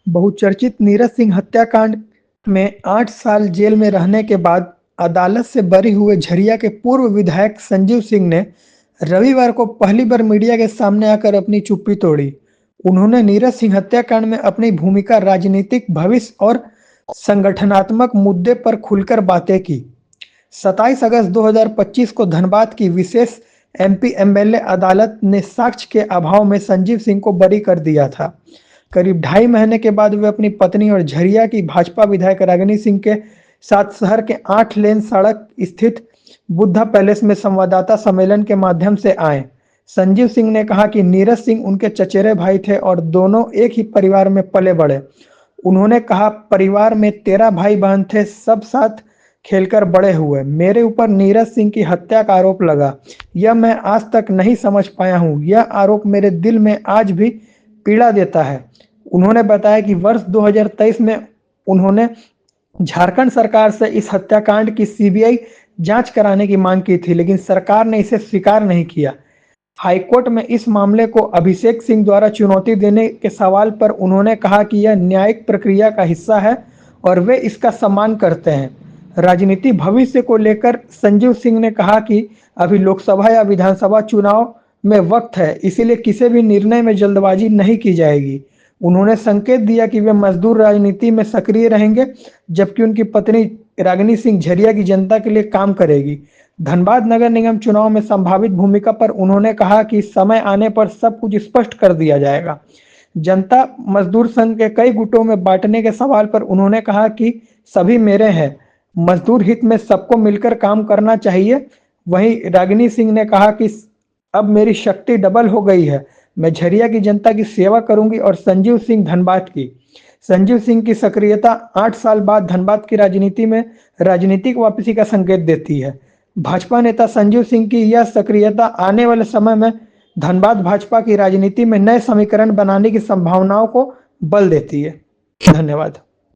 बहुचर्चित नीरज सिंह हत्याकांड में 8 साल जेल में रहने के बाद अदालत से बरी हुए झरिया के पूर्व विधायक संजीव सिंह ने रविवार को पहली बार मीडिया के सामने आकर अपनी चुप्पी तोड़ी। उन्होंने नीरज सिंह हत्याकांड में अपनी भूमिका, राजनीतिक भविष्य और संगठनात्मक मुद्दे पर खुलकर बातें की। 27 अगस्त 2025 को धनबाद की विशेष एमपी एमएलए अदालत ने साक्ष्य के अभाव में संजीव सिंह को बरी कर दिया था। करीब 2.5 महीने के बाद वे अपनी पत्नी और झरिया की भाजपा विधायक रागिनी सिंह के साथ शहर के 8 लेन सड़क स्थित बुद्धा पैलेस में संवाददाता सम्मेलन के माध्यम से आए। संजीव सिंह ने कहा कि नीरज सिंह उनके चचेरे भाई थे और दोनों एक ही परिवार में पले बड़े। उन्होंने कहा, परिवार में 13 भाई बहन थे, सब साथ खेलकर बड़े हुए। मेरे ऊपर नीरज सिंह की हत्या का आरोप लगा, यह मैं आज तक नहीं समझ पाया हूँ। यह आरोप मेरे दिल में आज भी पीड़ा देता है। उन्होंने बताया कि वर्ष 2023 में उन्होंने झारखंड सरकार से इस हत्याकांड की सीबीआई जांच कराने की मांग की थी, लेकिन सरकार ने इसे स्वीकार नहीं किया। हाईकोर्ट में इस मामले को अभिषेक सिंह द्वारा चुनौती देने के सवाल पर उन्होंने कहा कि यह न्यायिक प्रक्रिया का हिस्सा है और वे इसका सम्मान करते हैं। राजनीतिक भविष्य को लेकर संजीव सिंह ने कहा कि अभी लोकसभा या विधानसभा चुनाव में वक्त है, इसीलिए किसी भी निर्णय में जल्दबाजी नहीं की जाएगी। उन्होंने संकेत दिया कि वे मजदूर राजनीति में सक्रिय रहेंगे, जबकि उनकी पत्नी रागिनी सिंह झरिया की जनता के लिए काम करेगी। धनबाद नगर निगम चुनाव में संभावित भूमिका पर उन्होंने कहा कि समय आने पर सब कुछ स्पष्ट कर दिया जाएगा। जनता मजदूर संघ के कई गुटों में बांटने के सवाल पर उन्होंने कहा कि सभी मेरे हैं, मजदूर हित में सबको मिलकर काम करना चाहिए। वहीं रागिनी सिंह ने कहा कि अब मेरी शक्ति डबल हो गई है, मैं झरिया की जनता की सेवा करूंगी और संजीव सिंह धनबाद की। संजीव सिंह की सक्रियता 8 साल बाद धनबाद की राजनीति में राजनीतिक वापसी का संकेत देती है। भाजपा नेता संजीव सिंह की यह सक्रियता आने वाले समय में धनबाद भाजपा की राजनीति में नए समीकरण बनाने की संभावनाओं को बल देती है। धन्यवाद।